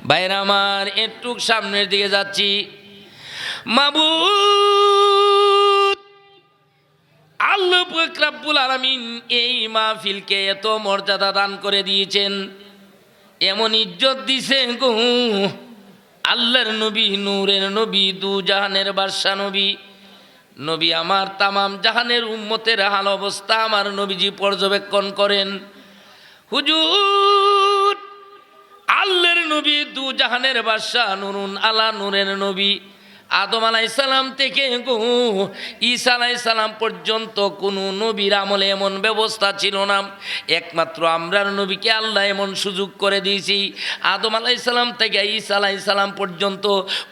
ভাইরা আমার একটু সামনের দিকে যাচ্ছি। মাবুদ আল্লাহ পাক রব্বুল আলামিন এই মাহফিলকে এত মর্যাদা দান করে দিয়েছেন, এমন ইজ্জত দিছে গো। আল্লাহর নবী, নূরের নবী, দু জাহানের বাদশা নবী, নবী আমার তামাম জাহানের উম্মতের হাল অবস্থা আমার নবীজি পর্যবেক্ষণ করেন। হুজুর আল্লাহর নবী, দু জাহানের বাদশা, নুরুন আলা নূরের নবী, আদম আলাইসালাম থেকে গো ঈসা আলাইসালাম পর্যন্ত কোনো নবীর আমলে এমন ব্যবস্থা ছিল না। একমাত্র আমরার নবীকে আল্লাহ এমন সুযোগ করে দিয়েছি, আদম আলাইসালাম থেকে ঈসা আলাইসালাম পর্যন্ত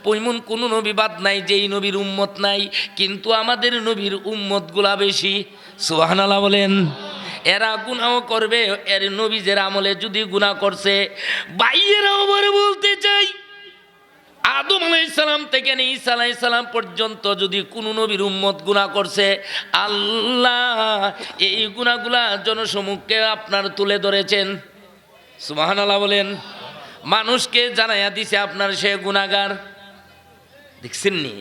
পৈমন কোনো নবী বাদ নাই যেই নবীর উম্মত নাই, কিন্তু আমাদের নবীর উম্মতগুলা বেশি। সুবহানাল্লাহ বলেন। এরা গুনাহ করবে, এর নবীজের আমলে যদি গুনাহ করছে। বাইরেও আবার বলতে চাই, আদম আলাইসালাম থেকে ঈসা আলাইসালাম পর্যন্ত যদি কোনো নবীর উম্মত গুনাহ করছে, আল্লাহ এই গুনাহগুলা জনসমুখে আপনার তুলে ধরেছেন। সুবহানাল্লাহ বলেন। মানুষকে জানাইয়া দিছে আপনার সে গুনাহগার। দেখছেন নি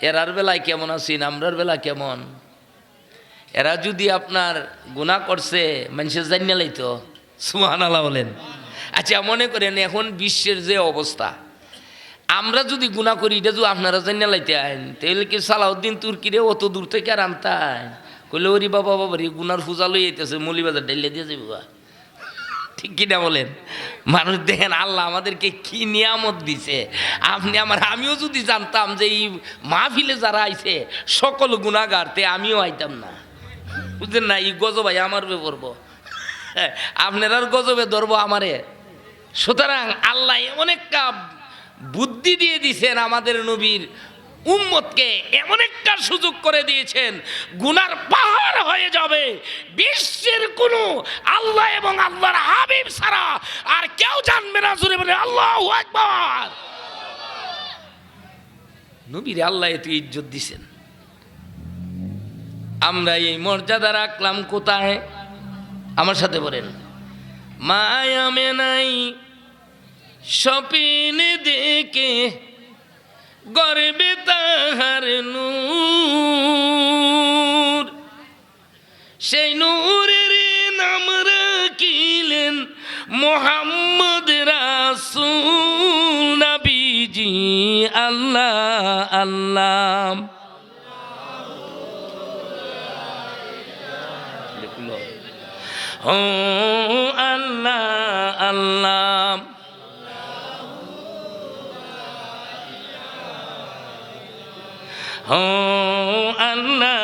এরার বেলায় কেমন আছেন, আমরার বেলা কেমন? এরা যদি আপনার গুনাহ করছে মানুষের জানিয়ে লাইতো। সুবহানাল্লাহ বলেন। আচ্ছা মনে করেন এখন বিশ্বের যে অবস্থা, আমরা যদি গুনাহ করি এটা যদি আপনারা জানিয়ে লাইতে আইন, তাহলে কি সালাউদ্দিন তুর্কিরে অত দূর থেকে আর আনতাই? কইলে ওরি বাবা বাবা রে গুনার পূজা লই আইতেছে, মৌলিবাজার ডাইলে দিয়ে যাবো। ঠিক কিনা বলেন? মানুষ দেখেন আল্লাহ আমাদেরকে কি নিয়ামত দিছে। আমিও যদি জানতাম যে এই মাহফিলে যারা আইছে সকল গুনাহগার, তে আমিও আইতাম না। বুঝলেন না? এই গজবাই আমার পড়বো, আপনার গজবে ধরবো আমারে। সুতরাং আল্লাহ এমন একটা বুদ্ধি দিয়ে দিয়েছেন আমাদের নবীর উম্মতকে, এমন একটা সুযোগ করে দিয়েছেন, গুনার পাহাড় হয়ে যাবে। বিশ্বের কোনো আল্লাহ এবং আল্লাহর হাবিব ছাড়া আর কেউ জানবে না। জোরে বলে আল্লাহু আকবার। নবীর আল্লাহ এত ইজ্জত দিছেন, আমরা এই মর্যাদা রাখলাম কোথায়? আমার সাথে বলেন, মায়া মেনাই স্বপ্ন দেখে গর্বে তাহার নূর, সেই নূরের নাম রাখিলেন মুহাম্মদ রাসূল নবীজি। আল্লাহ আল্লাহ ও আল্লাহ আল্লাহ ও আল্লাহ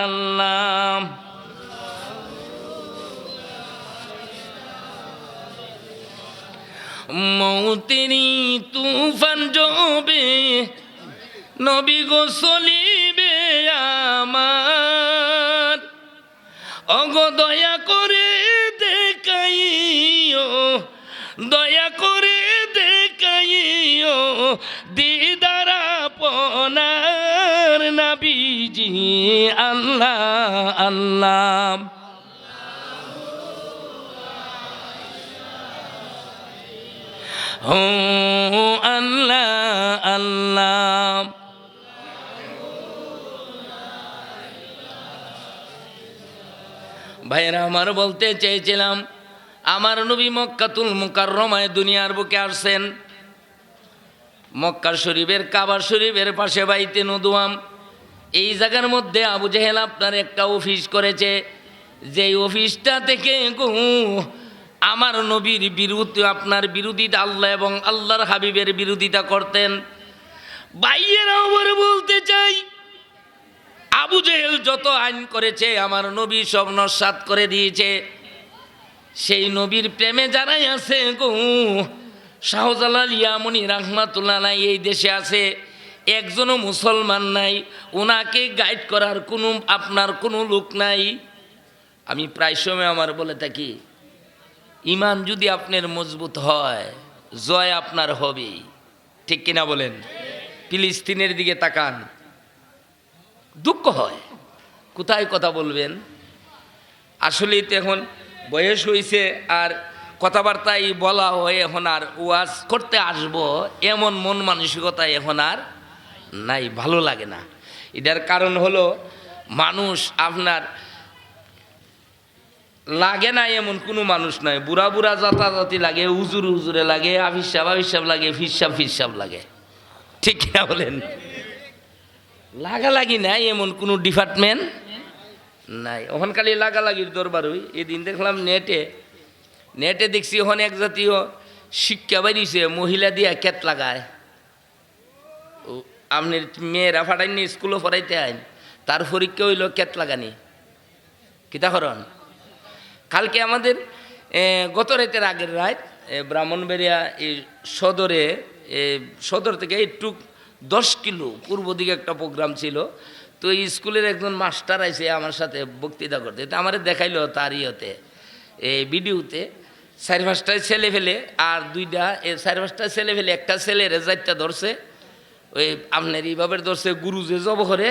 আল্লাহ। মৌতেরি তুফান জবে নবী গো চলিবে আমার, অগো দয়া করে দেখাইও, দয়া করে দেখাইও দিদার আপনার নবীজি। আল্লাহ আল্লাহ ও আল্লাহ আল্লাহ। ভাইরা আমার বলতে চেয়েছিলাম, আমার নবী মক্কাতুল মুকাররমায় দুনিয়ার বুকে আসছেন। মক্কা শরীফের কাবা শরীফের পাশে বাইতে নদুয়াম, এই জায়গার মধ্যে আবু জেহেল আপনার একটা অফিস করেছে। যেই অফিসটা থেকে আমার নবীর বিরুদ্ধে আপনার বিরোধিতা, আল্লাহ এবং আল্লাহর হাবিবের বিরোধিতা করতেন। ভাইয়েরা আমার বলতে চাই, আবু জেহেল যত আইন করেছে আমার নবী সব নস্যাৎ করে দিয়েছে। সেই নবীর প্রেমে যারাই আছে গো, শাহজালাল ইয়ামনি রাহমাতুল্লাহ আলাইহি এই দেশে আছে, একজনও মুসলমান নাই, ওনাকে গাইড করার কোনো আপনার কোনো লোক নাই। আমি প্রায় সময় আমার বলে থাকি, ইমান যদি আপনার মজবুত হয় জয় আপনার হবেই। ঠিক কিনা বলেন? ফিলিস্তিনের দিকে তাকান, দুঃখ হয়, কোথায় কথা বলবেন? আসলেই তো এখন বয়স হয়েছে আর কথাবার্তায় বলা হয়, এখন আর ওয়াজ করতে আসবো এমন মন মানসিকতা এখন আর নাই, ভালো লাগে না। এটার কারণ হলো মানুষ আপনার লাগে না এমন কোনো মানুষ নয়। বুড়া বুড়া জাতাজাতি লাগে, হুজুর হুজুরে লাগে, আফিসাব লাগে, ফিসাব লাগে, ঠিক কিনা বলেন? লাগালাগি নাই এমন কোনো ডিপার্টমেন্ট নাই। ওখান খালি লাগালাগির দরবার হই। এদিন দেখলাম নেটে দেখছি ওখানে এক জাতীয় শিক্ষা বাড়িছে, মহিলা দিয়া কেত লাগায়। আপনি মেয়েরা ফাটাইনি স্কুলে পড়াইতে আইন, তার পরীক্ষা হইল কেত লাগানি কিতাহরণ। কালকে আমাদের গত রাতের আগের রাত ব্রাহ্মণবাড়িয়া এই সদর থেকে একটু 10 কিলো পূর্ব দিকে একটা প্রোগ্রাম ছিল। তো এই স্কুলের একজন মাস্টার আইছে আমার সাথে বক্তৃতা করতে, তো আমার দেখাইলো তার ইয়েতে এই ভিডিওতে 4-5টা ছেলে ফেলে আর 2টা 4-5টা ছেলে ফেলে একটা ছেলের 4টা ধরছে, ওই আপনার এইভাবে ধরছে গুরু যে জব করে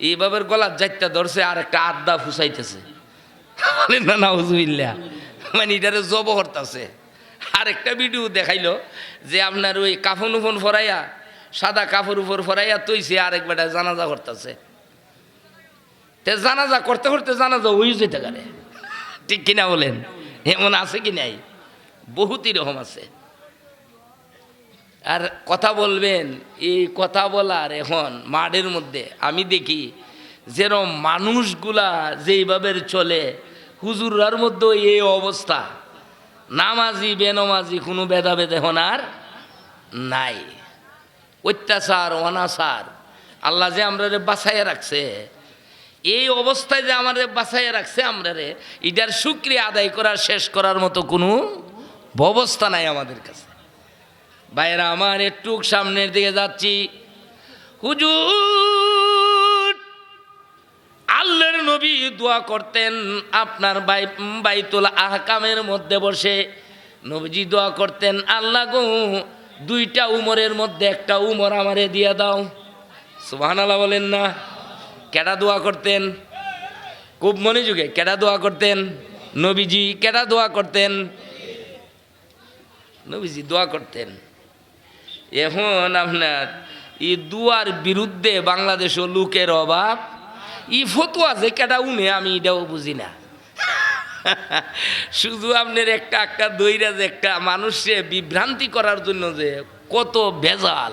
এইভাবে গলার 4টা ধরছে আর একটা আড্ডা ফুসাইতেছে, না হুজুবিল্লা, মানে এটারে জব করতেছে। আর একটা ভিডিও দেখাইলো যে আপনার ওই কাফন উফন ফরাইয়া, সাদা কাপড় উপর ফরাইয়া তৈছে, আরেক বেটা জানাজা করতেছে। তে জানাজা করতে করতে জানাজা ওই যেতে পারে, ঠিক কিনা বলেন? এমন আছে কি নাই? বহুতই রকম আছে। আর কথা বলবেন, এই কথা বলার এখন মাঠের মধ্যে আমি দেখি যেরকম মানুষগুলা যেইভাবে চলে, হুজুরার মধ্যে এই অবস্থা, নামাজি বেনমাজি কোনো ভেদাভেদ এখন আর নাই। অত্যাচার অনাচার, আল্লাহ যে আমরা বাঁচাইয়া রাখছে, এই অবস্থায় যে আমাদের বাঁচাইয়া রাখছে, আমরা এটার শুকরিয়া আদায় করার শেষ করার মতো কোনো ব্যবস্থা নাই আমাদের কাছে। ভাইরা আমার, একটু সামনের দিকে যাচ্ছি। হুজুর আল্লাহর নবী দোয়া করতেন আপনার বাইতুল আহকামের মধ্যে বসে। নবীজি দোয়া করতেন, আল্লাহ গো 2টা উমরের মধ্যে একটা উমর আমারে দিয়া দাও। সুবহানাল্লাহ বলেন না? কেডা দোয়া করতেন? খুব মনোযোগে কেডা দোয়া করতেন? নবীজি। কেডা দোয়া করতেন? নবীজি দোয়া করতেন। এখন আপনার এই দুয়ার বিরুদ্ধে বাংলাদেশও লোকের অভাব, ই ফতুয়া যে কেডা উনে আমি এটাও বুঝি না। শুধু আপনার একটা দইরা যে একটা মানুষকে বিভ্রান্তি করার জন্য যে কত ভেজাল,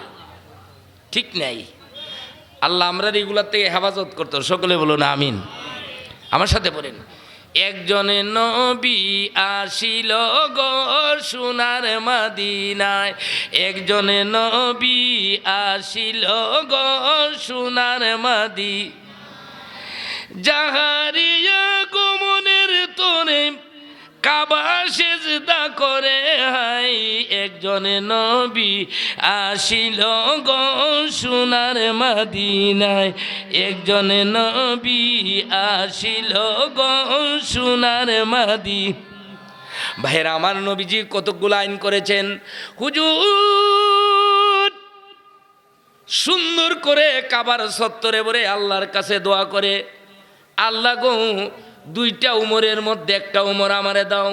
ঠিক নাই। আল্লাহ আমরা এগুলার থেকে হেফাজত করতো। সকলে বলুন আমিন। আমার সাথে বলেন, একজনে নবী আসিল গো সোনার মদিনায়, একজনে নবী আসিল গো সোনার মদি, যাহারিয়া গমনের তোরে কাবা সেজদা করে হাই, একজনে নবী আসিল গো সোনার মদিনায়, একজনে নবী আসিল গো সোনার মদি। ভাইরা আমার, নবীজি কতগুলো আইন করেছেন। হুজুর সুন্দর করে কাবার চত্বরে বলে আল্লাহর কাছে দোয়া করে, আল্লাহ গো 2টা উমরের মধ্যে একটা উমর আমারে দাও।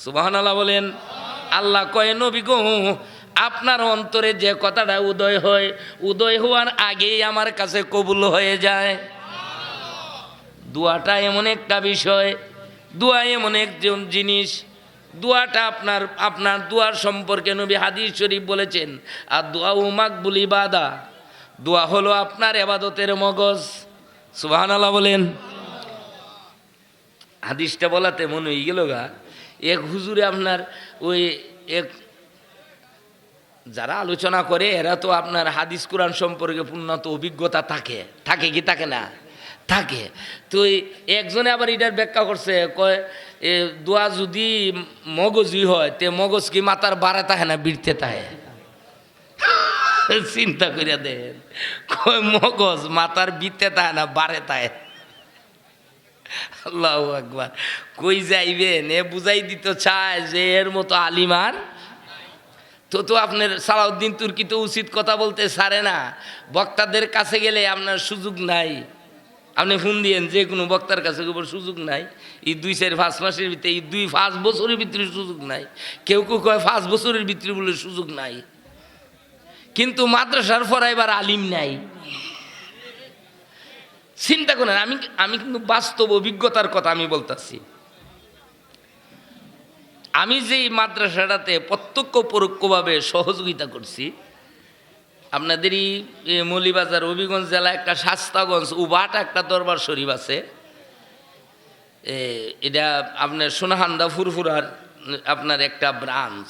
সুবহানাল্লাহ বলেন। আল্লাহ কয়, নবী গো আপনার অন্তরে যে কথাটা উদয় হয়, উদয় হওয়ার আগেই আমার কাছে কবুল হয়ে যায়। দোয়াটা এমন একটা বিষয়, দোয়া এমন একজন জিনিস, দোয়াটা আপনার দোয়ার সম্পর্কে নবী হাদিস শরীফ বলেছেন, আর দোয়া মাকবুল ইবাদা, দোয়া হলো আপনার ইবাদতের মগজ। সুবহানাল্লাহ বলেন। হাদিসটা বলাতে মনে হয়ে গেল গা, এক হুজুরে আপনার ওই এক যারা আলোচনা করে এরা তো আপনার হাদিস কোরআন সম্পর্কে পূর্ণত অভিজ্ঞতা থাকে কি থাকে না থাকে। তো একজনে আবার এটার ব্যাখ্যা করছে, কয় দোয়া যদি মগজই হয় তে মগজ কি মাথার বাড়ে থাকে না বিড়তে থাকে? চিন্তা করিয়া দেন, কয় মগজ মাথার বিতে থাকে না বাড়ে থাকে। আল্লাহু আকবার। কই যাইবেন? এ বুঝাই দিতে চায় যে এর মতো আলিমার তো আপনার সালাউদ্দিন তুর্কি তো উচিত কথা বলতে ছাড়ে না, বক্তাদের কাছে গেলে আপনার সুযোগ নাই। আপনি ফোন দিয়েন যে কোনো বক্তার কাছে কেবল সুযোগ নাই, এই 2-4-5 মাসের ভিতরে, এই 2-5 বছরের ভিতরে সুযোগ নাই। কেউ কেউ কয় 5 বছরের ভিতরে বলে সুযোগ নাই, কিন্তু মাদ্রাসার পড়াইবার আলিম নাই। চিন্তা করেন, আমি কিন্তু বাস্তব অভিজ্ঞতার কথা আমি বলতেছি। আমি যে মাদ্রাসাটাতে প্রত্যক্ষ পরোক্ষভাবে সহযোগিতা করছি, আপনাদেরই মৌলিবাজার হবিগঞ্জ জেলা একটা শাস্তাগঞ্জ উবাট একটা দরবার শরীফ আছে, এটা আপনার সোনাহান্দা ফুরফুরার আপনার একটা ব্রাঞ্চ।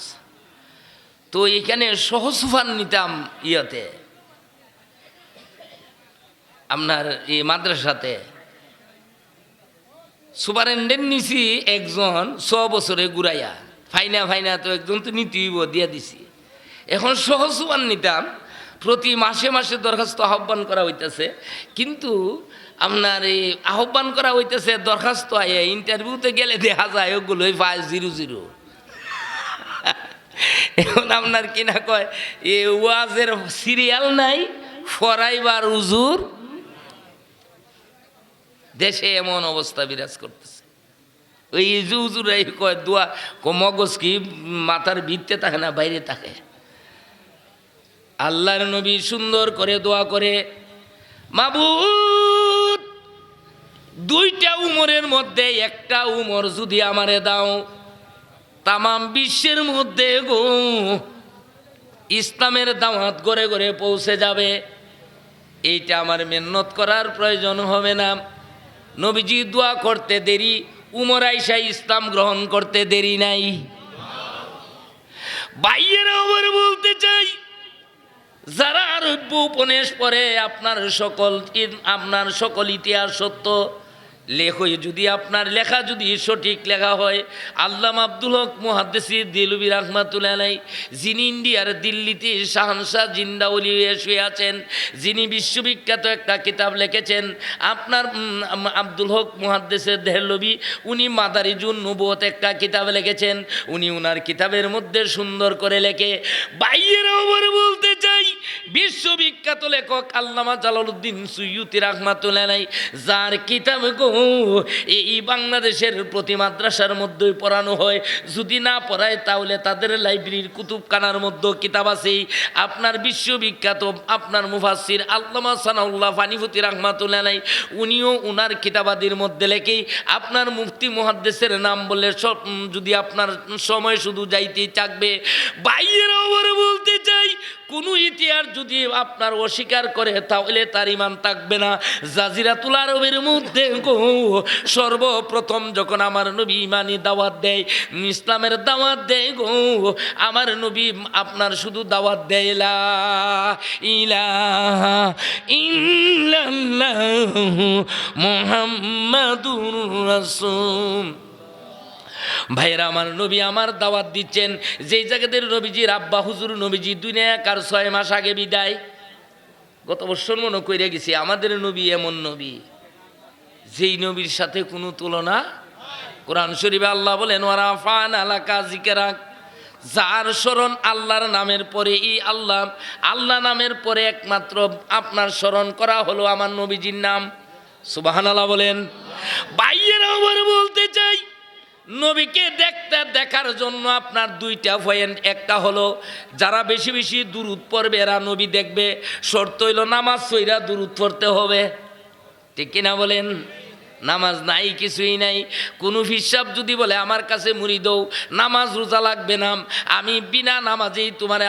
তো এখানে সহসুফান নিতাম ইয়েতে আপনার এই মাদ্রাসাতে। সুপারেন্ডেন্ট নিছি একজন 6 বছরে ঘুরাইয়া, ফাইনা তো একজন তো নীতিব দিয়া দিছি। এখন সহসুফান নিতাম, প্রতি মাসে মাসে দরখাস্ত আহ্বান করা হইতেছে, কিন্তু আপনার এই আহ্বান করা হইতেছে দরখাস্ত আয়ে ইন্টারভিউতে গেলে দেখা যায় ওগুলোই 500। এখন আপনার কিনা কয় এ ওয়াজের সিরিয়াল নাই, ফরাইবার হুজুর। দেশে এমন অবস্থা বিরাজ করতেছে। ওই হুজুরাই কয় দোয়া মগজ কি মাথার ভিতরে থাকে না বাইরে থাকে। আল্লাহর নবী সুন্দর করে দোয়া করে, মাবুদ 2টা উমরের মধ্যে একটা উমর যদি আমারে দাও, তামাম বিশ্বের মধ্যে গো ইসলামের দাওয়াত ঘরে ঘরে পৌঁছে যাবে। এইটা আমার মেহনত করার প্রয়োজন হবে না। নবীজি দোয়া করতে দেরি, উমর আইসা ইসলাম গ্রহণ করতে দেরি নাই। ভাইয়েরা আমার বলতে চাই, যারা আরব্য উপন্যাস পড়ে আপনার সকল ইতিহাস সত্য লেখই, যদি আপনার লেখা যদি সঠিক লেখা হয়, আল্লামা আব্দুল হক মুহাদ্দিস দেলভী রাহমাতুল্লাহ আলাইহি, যিনি ইন্ডিয়ার দিল্লিতে শাহনশাহ জিন্দাউলি শুয়ে আছেন, যিনি বিশ্ববিখ্যাত একটা কিতাব লিখেছেন, আপনার আব্দুল হক মুহাদ্দিস দেহলভী, উনি মাদারিজুন নবুয়ত একটা কিতাব লিখেছেন। উনি উনার কিতাবের মধ্যে সুন্দর করে লেখে। বাইয়েরা ওপর বলতে চাই, বিশ্ববিখ্যাত লেখক আল্লামা জালালউদ্দিন সুয়ুতি রাহমাতুল্লাহ আলাইহি, যার কিতাব এই বাংলাদেশের প্রতি মাদ্রাসার মধ্যে পড়ানো হয়, যদি না পড়ায় তাহলে তাদের লাইব্রেরির কুতুবখানার মধ্যে কিতাব আছে। আপনার বিশ্ববিখ্যাত আপনার মুফাসসির আল্লামা সানাউল্লাহ ফানিফতি রাহমাতুল্লাহ আলাইহি, উনিও উনার কিতাবাদির মধ্যে লেখে আপনার মুফতি মুহাদ্দিসের নাম বললে সব যদি আপনার সময় শুধু যাইতেই থাকবে। বাইরের ওপর বলতে চাই, কোনো ইতিহাস যদি আপনার অস্বীকার করে তাহলে তার ইমান থাকবে না। জাজিরাতুল আরবের মধ্যে সর্বপ্রথম যখন আমার নবী ইমানি দাওয়াত দেয়, ইসলামের দাওয়াত দেয় গো, আমার নবী আপনার শুধু দাওয়াত দেয় লা ইলাহা ইল্লাল্লাহু মুহাম্মাদুর রাসূল। ভাইরা আমার, নবী আমার দাওয়াত দিচ্ছেন। যেই জায়গাদের নবীজির আব্বা হুজুর নবীজি দুনিয়াকার 6 মাস আগে বিদায়, গত বছর মনে করে গেছি। আমাদের নবী এমন নবী, যেই নবীর সাথে কোনো তুলনা। কোরআন শরীফে আল্লাহ বলেন, ওয়ারাফা'না লাকা যিকরাক, যার স্মরণ আল্লাহর নামের পরে, এই আল্লাহ নামের পরে একমাত্র আপনার স্মরণ করা হলো আমার নবীজির নাম। সুবহানাল্লাহ বলেন। ভাইয়েরা আমার বলতে চাই, নবীকে দেখার জন্য আপনার 2টা পয়েন্ট। একটা হলো যারা বেশি বেশি দুরূদ পড়বে এরা নবী দেখবে। শর্ত হইল নামাজ পড়া দুরূদ পড়তে হবে, ঠিক কিনা বলেন? নামাজ নাই, কিছুই নাই। কোনো হিসাব যদি বলে আমার কাছে মুড়ি দৌ, নামাজ রোজা লাগবে না, আমি বিনা নামাজেই তোমার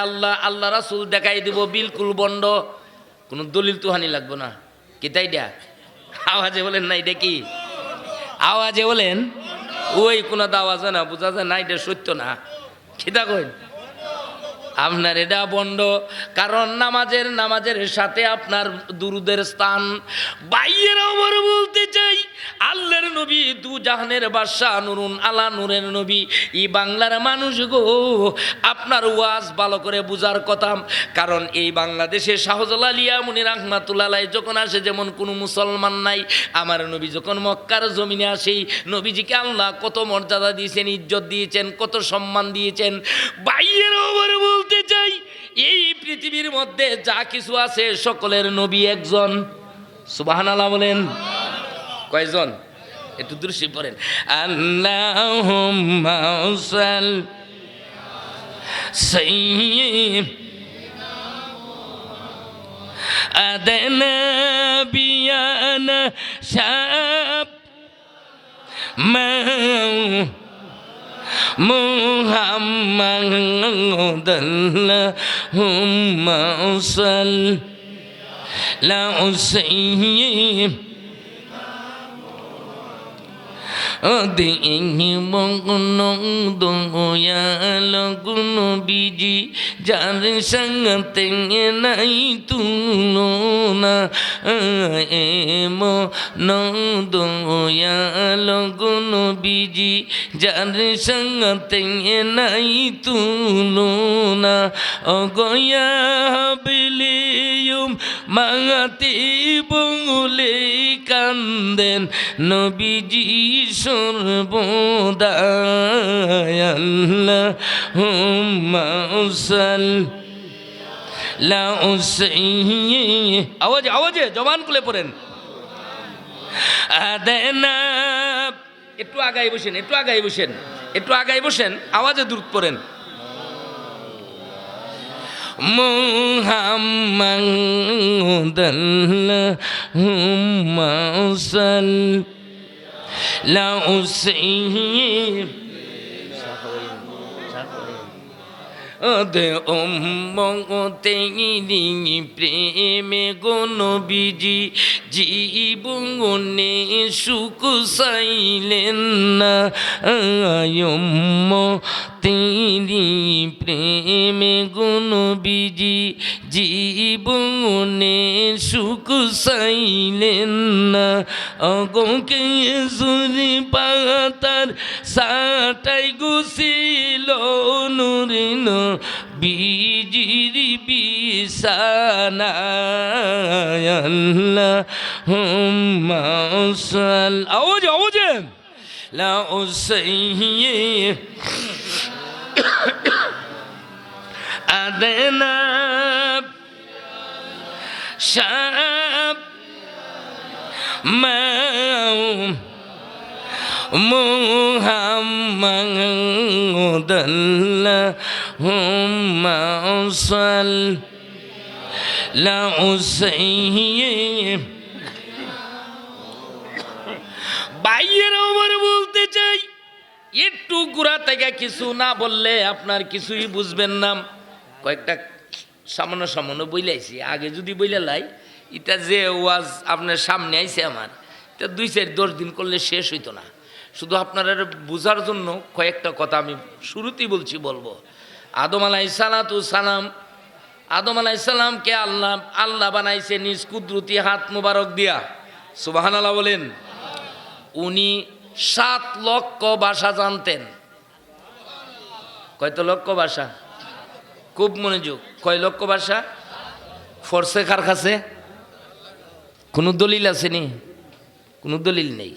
আল্লাহ রাসূল দেখাই দিব, বিলকুল বন্ড। কোনো দলিল তুহানি লাগবে না। কি তাই ডা আওয়াজে বলেন না, এটা কি আওয়াজে বলেন? ওই কোনো দাওয়া যায় না, বোঝা যায় না, এটা সত্য না। খিদা কই আপনার এটা বন্ড। কারণ নামাজের সাথে আপনার দুরুদের স্থান। বাইয়েরা আমার বলতে চাই, আল্লাহর নবী দু জাহানের বাদশাহ, নুরুন আলা নূরের নবী। এই বাংলার মানুষ গো, আপনার ওয়াজ ভালো করে বুঝার কথা। কারণ এই বাংলাদেশে শাহজালাল ইয়ামুনী রাহমাতুল্লাহ আলাইহি যখন আসে, যেমন কোনো মুসলমান নাই। আমার নবী যখন মক্কার জমিনে আসে, নবীজিকে আল্লাহ কত মর্যাদা দিয়েছেন, ইজ্জত দিয়েছেন, কত সম্মান দিয়েছেন। বাইয়েরা আমার বলতে চাই, এই পৃথিবীর মধ্যে যা কিছু আছে সকলের নবী একজন। সুবহানাল্লাহ বলেন। কয়জন? একটু দৃষ্টি পড়েন। আল্লাহুম্মা সাইয়্যিদ আদানা বিয়ানা শাব মুহাম্মাদাল্লাহুম্মা সাল্লি বিজি যার সঙ্গতে নাই তুলনা দয়াল গুণ বিজি যার সঙ্গতে নাই তুলনা অগয়া বিলিয়ুম মাঙাতি বলে কান্দেন নবীজি সর্বদা আল্লাহুম্মা সাল্লি আওয়াজে জবান খুলে পড়েন। আদানা একটু আগাই বসেন, একটু আগাই বসেন, আওয়াজে দূর পড়েন। মুহাম্মাদাল্লাহুম্মা সাল্লি প্রেমে গুণ বিজি জীবনে সুখ চাইলেন না তেরি প্রেমে গুণ বিজি জীবনে সুখ চাইলেন না অগকে সুরি পাতার সাটাই গুছিল নুরিন বিজির বিছানা আল্লাহুম্মা সাল্লি আওয়াজে লা উসাইয়্যি আদানা শাব মুহাম্মাদাল্লাহুম্মা সাল্লি বাইয়ের ওমর বলতে চাই, একটু গুড়া থেকে কিছু না বললে আপনার কিছুই বুঝবেন না। কয়েকটা সামান্য বইলাইছি, আগে যদি বইলে লাই এটা যে ওয়াজ আপনার সামনে আইছে আমার, এটা 2-4-10 দিন করলে শেষ হইতো না। শুধু আপনারা বোঝার জন্য কয়েকটা কথা আমি শুরুতেই বলবো। আদম আলাইহিস সালামকে আল্লাহ বানাইছে নিজ কুদরতি হাত মুবারক দিয়া, সুবহানাল্লাহ বলেন। উনি 7 লক্ষ ভাষা জানতেন। কয়তো লক্ষ ভাষা? খুব মনোযোগ। কয় লক্ষ ভাষা? ফরসে কার কাছে? কোনো দলিল আসেনি? কোনো দলিল নেই।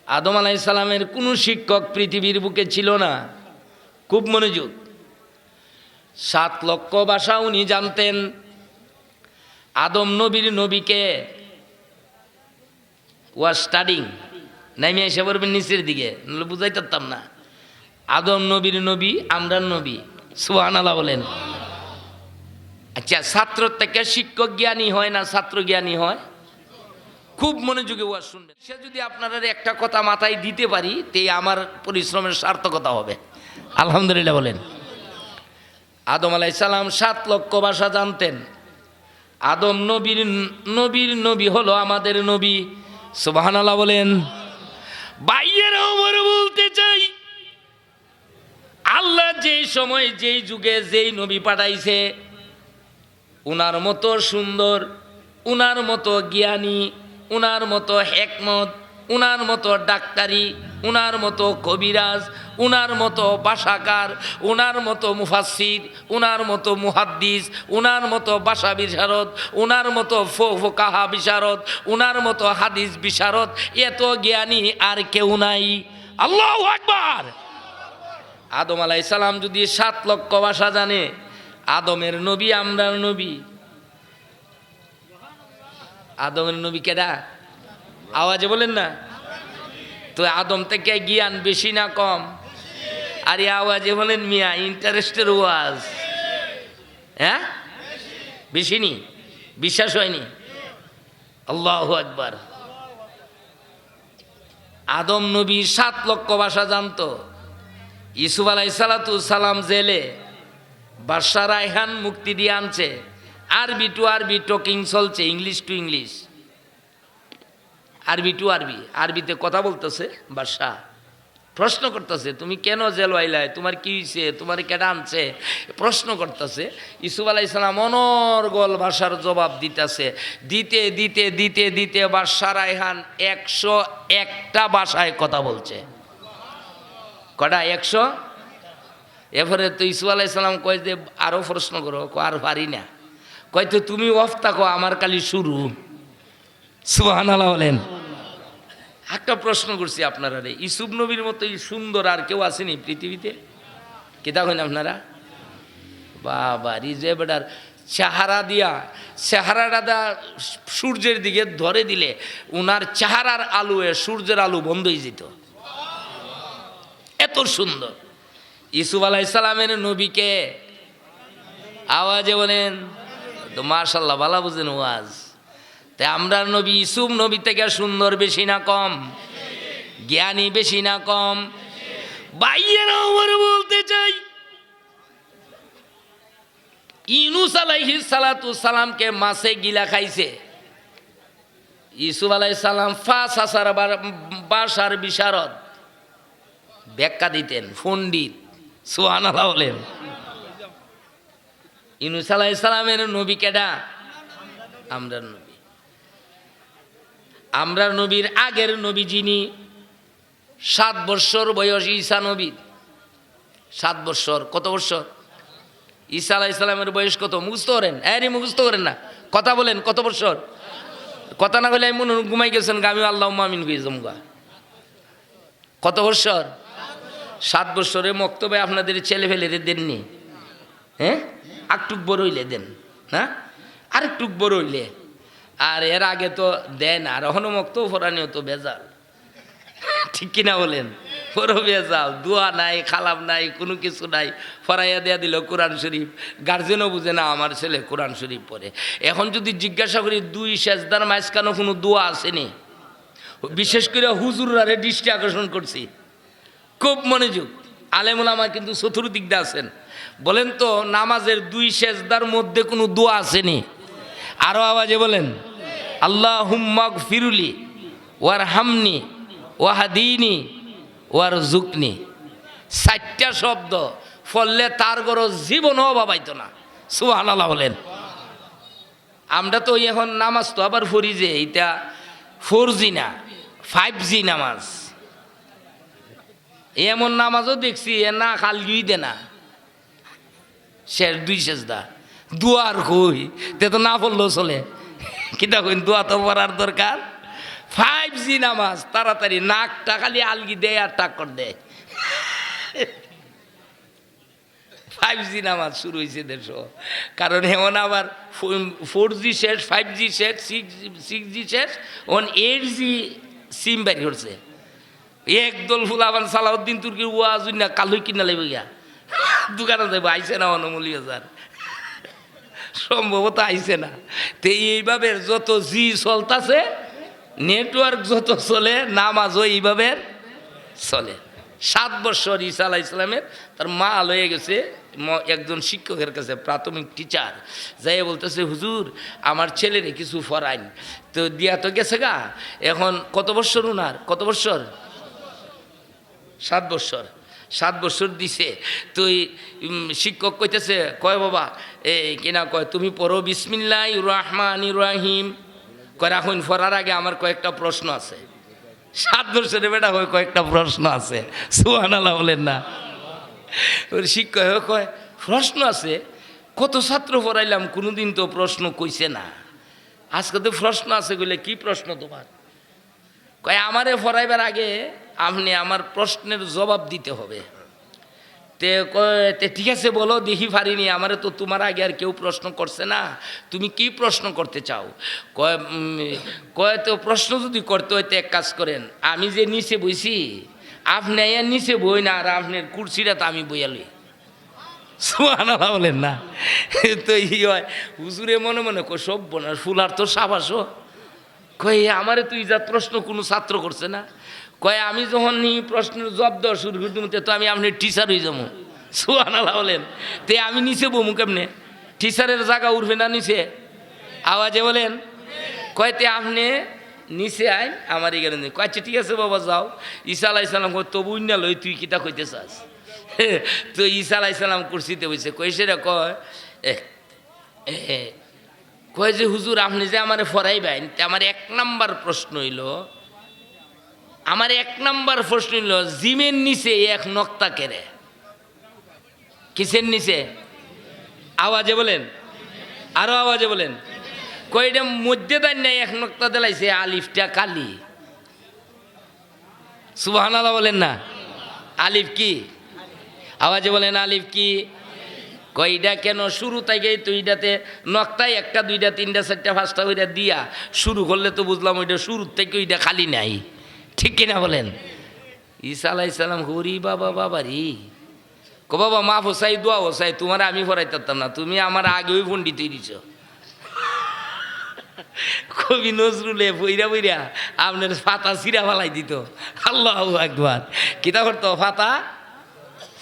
আদম আলাইহিস সালামের কোনো শিক্ষক পৃথিবীর বুকে ছিল না। খুব মনোযোগ। 7 লক্ষ ভাষা উনি জানতেন। আদম নবীকে ওয়াজ স্টাডিং নাইমে এসে পড়বেন নিচের দিকে, বুঝাই পারতাম না। আদম নবী, আমরা নবী, সুবহানাল্লাহ বলেন। আচ্ছা, ছাত্র থেকে শিক্ষক জ্ঞানী হয় না ছাত্র জ্ঞানী হয়? খুব মনোযোগে ওয়াজ শুনবেন। সে যদি আপনারা একটা কথা মাথায় দিতে পারি তে আমার পরিশ্রমের সার্থকতা হবে। আলহামদুলিল্লাহ বলেন। আদম আলাইহিস সালাম 7 লক্ষ ভাষা জানতেন। আদম নবীর নবী হলো আমাদের নবী, সুবহানাল্লাহ বলেন। বাইয়েরা ওমর বলতে চাই, আল্লাহ যেই সময় যেই যুগে যেই নবী পাঠাইছে, উনার মতো সুন্দর, উনার মতো জ্ঞানী, উনার মতো হেকমত, উনার মতো ডাক্তারি, উনার মতো কবিরাজ, উনার মতো ভাষাকার, উনার মতো মুফাসসির, উনার মতো মুহাদ্দিস, উনার মতো ভাষা বিশারদ, উনার মতো ফুকাহা বিশারদ, উনার মতো হাদিস বিশারদ, এত জ্ঞানী আর কেউ নাই। আল্লাহু আকবার। আদম আলাইহিস সালাম যদি 7 লক্ষ ভাষা জানে, আদমের নবী আমরার নবী। আদমের নবী কেডা? আওয়াজে বলেন না। তো আদম থেকে জ্ঞান বেশি না কম? আর এই আওয়াজে বলেন মিয়া ইন্টারেস্টের ওয়াজ, হ্যাঁ বেশি নি? বিশ্বাস হয়নি? আল্লাহু আকবার। আদম নবী 7 লক্ষ ভাষা জানতো। ইউসুফ আলাইহিসসালাম জেলে বাদশা রায়হান মুক্তি দিয়ে আনছে, আরবি টু আরবি টকিং চলছে, ইংলিশ টু ইংলিশ, আরবি টু আরবি, আরবিতে কথা বলতেছে। বাদশা প্রশ্ন করতেছে, তুমি কেন জেল আইলাই, তোমার কি হয়েছে, তোমার কেটা আনছে, প্রশ্ন করতেছে। ইউসুফ আলাইহিসসালাম অনর্গল ভাষার জবাব দিতেছে। দিতে দিতে দিতে দিতে বাদশা রায়হান 101টা ভাষায় কথা বলছে। কটা? 100। এরপরে তো ইউসুফ আলাইহিসসালাম কয় যে আরও প্রশ্ন করো, আর পারি না। কয় তো তুমি অফ থাকো, আমার কালি শুরু। সুবহানাল্লাহ বলেন। একটা প্রশ্ন করছি আপনারা, রে ইউসুফ নবীর মতো সুন্দর আর কেউ আসেনি পৃথিবীতে? কেতা কইন আপনারা? বাবা রিজে বেটার চেহারা দিয়া, চেহারাটা সূর্যের দিকে ধরে দিলে উনার চেহারার আলোয় সূর্যের আলো বন্ধ হয়ে যেত, এত সুন্দর। ইউসুফ আলাইহিসসালামের নবীকে আওয়াজে বলেন তো মাশাআল্লাহ, ভালো বুঝেন ওয়াজ। তাই আমরা নবী ইউসুফ নবী থেকে সুন্দর বেশি না কম? জ্ঞানী বেশি না কম? ভাইয়েরা আমার বলতে চাই, ইউনূস আলাইহিস সালামকে মাছে গিলা খাইছে। ইউসুফ আলাইহিস সালাম ফাসাসার ভাষার বিশারদ, ব্যাখ্যা দিতেন, পণ্ডিত। সুবহানাল্লাহ বলেন। ইউনূস আলাইহিস সালামের নবী কেডা? আমরা নবী। আমরা নবীর আগের নবী যিনি 7 বৎসর বয়স ঈসা নবীর, 7 বৎসর। কত বৎসর? ঈসা আলাইহিস সালামের বয়স কত? মুখস্থ করেন, আরে মুখস্থ করেন না, কথা বলেন। কত বৎসর? কথা না বলে আমি মনে ঘুমাই গেছেন, আমি আল্লাহুম্মা আমিন কই জমগা। কত বৎসর? 7 বৎসরে মক্তবে আপনাদের ছেলে ফেলে দেননি? হ্যাঁ, একটুক বড় হইলে দেন, হ্যাঁ আরেকটুক বড় হইলে। আর এর আগে তো দেন, আর এখনো মক্ত ফোরানিও তো বেজাল, ঠিক কিনা বলেন? বড় বেজাল, দোয়া নাই, খালাম নাই, কোনো কিছু নাই, ফরাইয়া দেয়া দিল কোরআন শরীফ। গার্জেনও বুঝে না আমার ছেলে কোরআন শরীফ পড়ে। এখন যদি জিজ্ঞাসা করি 2 সেজদার মাঝখানে কোনো দোয়া আসেনি? বিশেষ করে হুজুররা দৃষ্টি আকর্ষণ করছি, খুব মনোযোগ। আলেমুল আমার কিন্তু চতুর্দিক দিয়ে আছেন, বলেন তো নামাজের 2 সেজদার মধ্যে কোনো দোয়া আসেনি? আরো আওয়াজে বলেন, আল্লাহুম্মা গফিরলি ওয়ারহামনি ওয়াহদিনি ওয়ারজুকনি। 4টা শব্দ ফললে তার গরো জীবনও ভাবাইতো না। সুবহানাল্লাহ বলেন। আমরা তো এখন নামাজ তো আবার পড়ি যে এটা 4G না 5G নামাজ। এমন নামাজও দেখছি এ না খালগিই দে না, শেষ 2 সেজদা। দুয়ার কই তে তো না পড়লেও চলে, কিতা কইন, দোয়া তো পড়ার দরকার। 5G নামাজ, তাড়াতাড়ি নাকটা খালি আলগি দেয় আর টাক্কর দেয়। 5G নামাজ শুরু হয়েছে দেশ, কারণ এমন আবার 4G শেষ, 5G শেষ, 6G শেষ, ওন 8G সিম বের করছে। একদল ফুলাবান সালাউদ্দিন তুর্কির ওয়াজ না কালুই কিনা লাগবে গিয়া দোকানে যাবো, আইসে না অনমূল্য যার, সম্ভবত আইসে না। তো এইভাবে যত জি চলতেছে, নেটওয়ার্ক যত চলে, নামাজও এইভাবে চলে। 7 বৎসর ঈসা আলাইহিস সালামের, তার মা লয়ে গেছে একজন শিক্ষকের কাছে, প্রাথমিক টিচার, যাই বলতেছে হুজুর আমার ছেলেরে কিছু ফরাইন। তো দিয়া তো গেছে গা, এখন কত বৎসর উনার? কত বৎসর? 7 বৎসর। 7 বৎসর দিছে। তো শিক্ষক কইতেছে, কয় বাবা এই কিনা, কয় তুমি পড়ো বিসমিল্লাহির রহমানির রহিম। কয় রাখুন, পড়ার আগে আমার কয়েকটা প্রশ্ন আছে। 7 বৎসরে বেটা কয় কয়েকটা প্রশ্ন আছে। সুবহানাল্লাহ বলেন না। ওর শিক্ষক কয় প্রশ্ন আছে? কত ছাত্র পড়াইলাম, কোনোদিন তো প্রশ্ন কইছে না, আজকে তো প্রশ্ন আছে। কইলে কি প্রশ্ন তোমার? কয় আমারে পড়াইবার আগে আপনি আমার প্রশ্নের জবাব দিতে হবে। তে ঠিক আছে বলো, দেখি পারিনি, আমারে তো তোমার আগে আর কেউ প্রশ্ন করছে না, তুমি কি প্রশ্ন করতে চাও? কয় তো প্রশ্ন যদি করতে হইতে এক কাজ করেন, আমি যে নিচে বইছি আপনি এর নিচে বই না, আর আপনার কুর্সিটা তো আমি বইয়ালি। সুবহানাল্লাহ বলেন না? তো ই হয় হুজুরে মনে মনে কই সব বোনা ফুলার তো সাবাসও, কই আমারে তুই যা প্রশ্ন কোনো ছাত্র করছে না, কয় আমি যখন প্রশ্নের জবাব দেওয়া শুরু করতে তো আমি আপনার টিচার হয়ে যাবো। সুবহানাল্লাহ বলেন? তে আমি নিচে বমু কেমনে? টিচারের জায়গা উঠবে না নিচে? আওয়াজে বলেন। কয়তে আপনি নিচে আয় আমার এখানে, কয়েছে ঠিক আছে বাবা যাও। ঈসা আলাইহিস সালাম কই তবু না লই, তুই কিতা কইতে চাস? তো ঈসা আলাইহিস সালাম কুরসিতে বসে কইছে রে, কয় যে হুজুর আপনি যে আমারে ফরাইবেন, আমার এক নাম্বার প্রশ্ন হইল, জিমের নিচে এক নক্তা কেড়ে, কিসের নিচে? আওয়াজে বলেন, আরো আওয়াজে বলেন। কয়টা মধ্যে দাঁড় নাই এক নক্তা দিলাইছে, আলিফটা কালি। সুবহানাল্লাহ বলেন না? আলিফ কি? আওয়াজে বলেন আলিফ কি? কয়টা কেন শুরু থেকে তুইটাতে নক্তায় একটা দুইটা তিনটা চারটা পাঁচটা ওইটা দিয়া শুরু করলে তো বুঝলাম ওইটা শুরুর থেকে ওইটা খালি নাই, ঠিক কিনা বলেন? ঈসা আলাইহিস সালাম হরি বাবা বাবারি বাবা মাফ হোসাই দোয়া হোসাই, তোমার আমি ফরাই পারতাম না, তুমি আমার আগেই পণ্ডিত দিছ। কবি নজরুলে বইরা বইরা আপনার ফাতা সিরা ফালাই দিত। আল্লাহু আকবার। কিতা করতো? ফাতা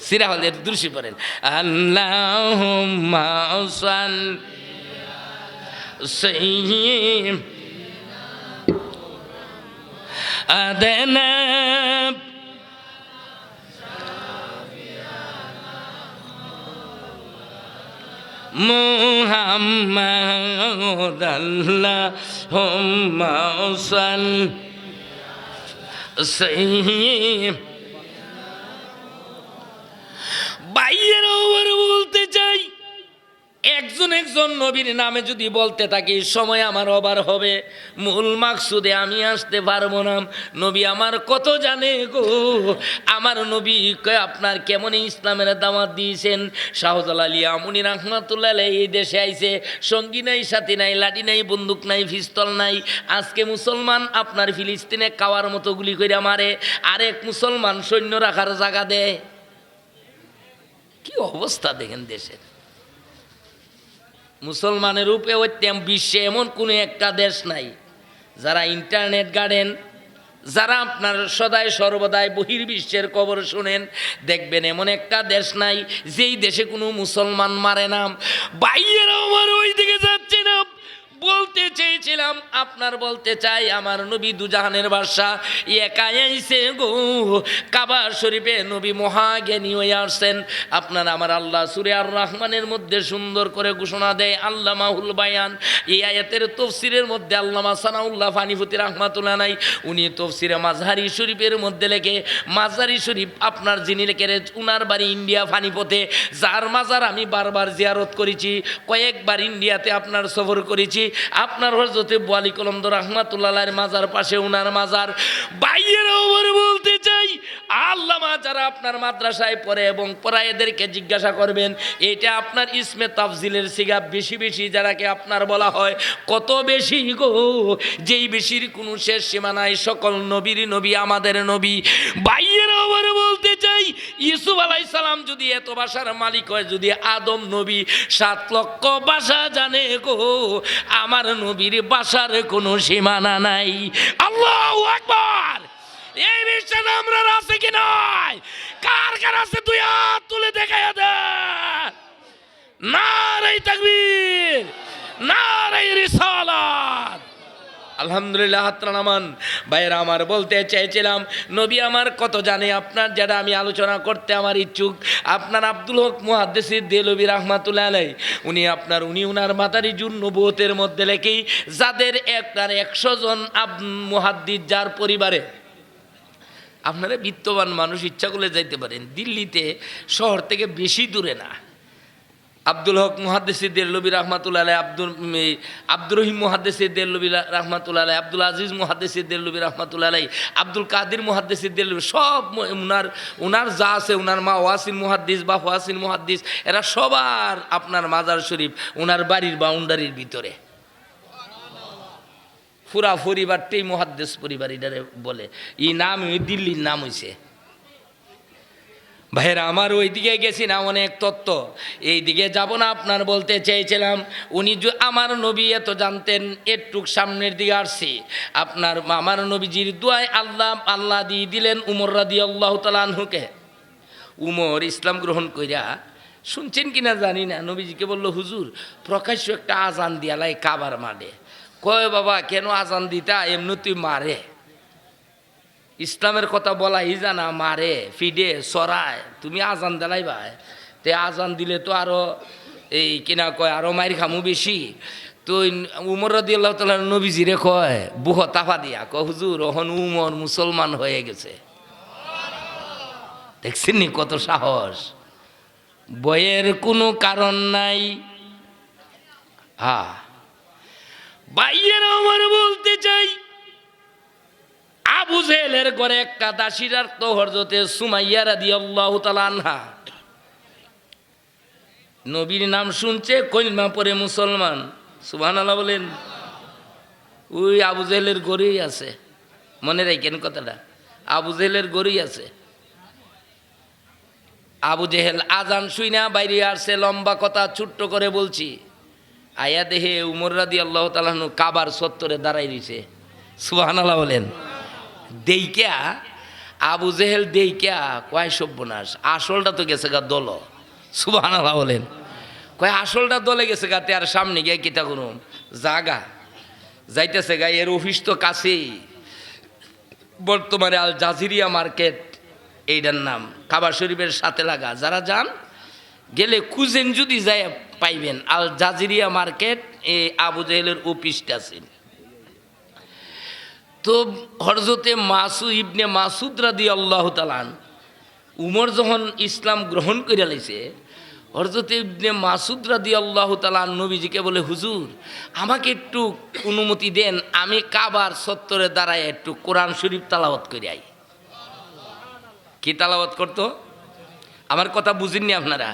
সিরা হলে দুরুশি পড়েন, আল্লাহুম্মা সাল্লি আদানা মুহাম্মাদ আল্লাহুম্মা সাল্লি। বাইয়ের ওপর বলতে চাই, একজন একজন নবীর নামে যদি বলতে থাকি সময় আমার ওভার হবে, মূল মাকসুদে আমি আসতে পারবো না। নবী আমার কত জানে গো, আমার নবী আপনার কেমন ইসলামের দাওয়াত দিয়েছেন। শাহজালাল আমুনি রাহমাতুল্লাহ আলাইহি এই দেশে আইছে, সঙ্গী নাই, সাথী নাই, লাঠি নাই, বন্দুক নাই, পিস্তল নাই। আজকে মুসলমান আপনার ফিলিস্তিনে কাওয়ার মতো গুলি কইরা মারে, আরেক মুসলমান সৈন্য রাখার জায়গা দেয়। কি অবস্থা দেখেন দেশের। মুসলমানের রূপে বিশ্বে এমন কোনো একটা দেশ নাই যারা ইন্টারনেট গাড়েন, যারা আপনার সদায় সর্বদাই বহির্বিশ্বের খবর শুনেন, দেখবেন এমন একটা দেশ নাই যেই দেশে কোনো মুসলমান মারে না। বাইরেও আমার ওই দিকে যাচ্ছে না। বলতে চেয়েছিলাম, আপনার বলতে চাই, আমার নবী দুজাহানের বাদশা একাই আইছে গো। কাবা শরীফে নবী মহাজ্ঞানী হয়ে আসছেন। আপনার আমার আল্লাহ সূরা আর রহমানের মধ্যে সুন্দর করে ঘোষণা দেয়, আল্লামাহুল বায়ান। এই আয়াতের তফসিরের মধ্যে আল্লামা সানাউল্লাহ ফানিফতি রাহমাতুল্লাহ নাই, উনি তফসিরে মাঝহারি শরীফের মধ্যে লেখে, মাঝহারি শরীফ আপনার যিনি লেখে উনার বাড়ি ইন্ডিয়া ফানিপথে, যার মাজার আমি বারবার জিয়ারত করেছি, কয়েকবার ইন্ডিয়াতে আপনার সফর করেছি। আপনার হযরতে বুয়ালি কলমদ রাহমাতুল্লাহর মাজার পাশে উনার মাজার। বাইরের ওপর বলতে চাই, আল্লামা যারা আপনার মাদ্রাসায় পড়ে এবং পড়ায় এদেরকে জিজ্ঞাসা করবেন, এটা আপনার ইসমে তাফজিলের সিগা বেশি বেশি যারাকে আপনার বলা হয়, কত বেশি গো, যেই বেশির কোনো শেষ সীমা নাই। সকল নবীর নবী আমাদের নবী। বাইরের ওপর বলতে চাই, ইউসুফ আলাইহিস সালাম যদি এত ভাষার মালিক হয়, যদি আদম নবী 7 লক্ষ ভাষা জানে গো, আমার নবীর ভাষার কোনো সীমানা নাই। আল্লাহু আকবার। এই বিশ্বাস আমরা আছে কি নাই? কার কার আছে তুই হাত তুলে দেখায়া দে। নারে তাকবীর, নারে রিসালাত। আলহামদুলিল্লাহ, হাতরা নামান। ভাইয়েরা আমার, বলতে চেয়েছিলাম নবী আমার কত জানে, আপনার যেটা আমি আলোচনা করতে আমার ইচ্ছুক। আপনার আব্দুল হক মুহাদ্দিস দেলবী রাহমাতুল্লাহ আলাইহি, উনি উনার মাদারিজুন নবুয়তের মধ্যে লেখেই, যাদের আপনার 100 জন মুহাদ্দিস যার পরিবারে, আপনারা বিত্তবান মানুষ ইচ্ছা করলে যাইতে পারেন, দিল্লিতে শহর থেকে বেশি দূরে না, আব্দুল হক মুহাদ্দিসি দেরলবি রাহমাতুল্লাহ আলাইহি, আব্দুর রহিম মুহাদ্দিসি দেরলবি রাহমাতুল্লাহ আলাইহি, আব্দুল আজিজ মুহাদ্দিসি দেরলবি রাহমাতুল্লাহ আলাইহি, আব্দুল কাদির মুহাদ্দিসি দেরলবি, সব উনার যা আছে, উনার মা ওয়াসিন মুহাদ্দিস বা ওয়াসিন মুহাদ্দিস, এরা সবার আপনার মাজার শরীফ উনার বাড়ির বাউন্ডারির ভিতরে। পুরা পরিবারটাই মুহাদ্দিস পরিবার এটারে বলে। এই নাম দিল্লির নাম হইছে। ভাইয়েরা আমার ওইদিকে গেছি না, অনেক তত্ত্ব, এই দিকে যাব না। আপনার বলতে চেয়েছিলাম উনি আমার নবী এত জানতেন, একটু সামনের দিকে আসছি। আপনার আমার নবীজির দোয়ায় আল্লাহ দিয়ে দিলেন উমর রাদিয়াল্লাহু তাআলা আনহুকে। উমর ইসলাম গ্রহণ কইরা, শুনছেন কিনা জানি না, নবীজিকে বলল হুজুর প্রকাশ্য একটা আজান দিয়ালাই কাবার মাঠে। কয় বাবা কেন আজান দিতা, এমনি তুই মারে, ইসলামের কথা বলাই জানা, মারে ফিডে সরায়, তুমি আজান দিলাই ভাই, তে আজান দিলে তো আরো এই কিনা কয় আরো মায়ের খামু বেশি। তো উমর রাদিয়াল্লাহু তাআলা নবীজিরে কয় বুহ তাফা দিয়া, কয় হুজুর ওহন উমর মুসলমান হয়ে গেছে। দেখছেন নি কত সাহস, বয়ের কোনো কারণ নাই। ভাইয়েরা আমার বলতে চাই, আবু জেহেলের ঘরে একটা দাসী রাখতো হযরতে সুমাইয়া রাদিয়াল্লাহু তাআলা আনহা। নবীর নাম শুনছে, কলিমা পড়ে মুসলমান, সুবহানাল্লাহ বলেন। ওই আবু জেহেলের ঘরেই আছে, মনে রাখেন কথাটা, আবু জেহেলের ঘরেই আছে। আবু জেহেল আজান শুইনা বাইরে আসছে, লম্বা কথা ছোট্ট করে বলছি। আয়া দেহে উমর রাদিয়াল্লাহু তাআলা আনহু কাবার চত্বরে দাঁড়াই রইছে, সুবহানাল্লাহ বলেন। দেইকা আবু জেহেল দেইকা কয় সর্বনাশ, আসলটা তো গেছে গা দল, সুবহানাল্লাহ বলেন। কয় আসলটা দলে গেছে গা, আর সামনে গিয়ে কিতা করুম, জাগা যাইতেছে গা, এর অফিস তো কাছেই, বর্তমানে আল জাজিরিয়া মার্কেট এইটার নাম, কাবা শরীফের সাথে লাগা। যারা যান গেলে খুঁজেন, যদি যায় পাইবেন আল জাজিরিয়া মার্কেট, এই আবু জেহেলের অফিসটা আছে। তো হযরতে ইবনে মাসুদ রাদিয়াল্লাহু তাআলা উমর যখন ইসলাম গ্রহণ করে লাইছে, হযরতে ইবনে মাসুদ রাদিয়াল্লাহু তাআলা নবীজিকে বলে হুজুর আমাকে একটু অনুমতি দেন, আমি কাবার চত্বরে দাঁড়ায় একটু কোরআন শরীফ তালাওয়াত করে আই। কি তালাওয়াত করতো, আমার কথা বুঝেননি আপনারা,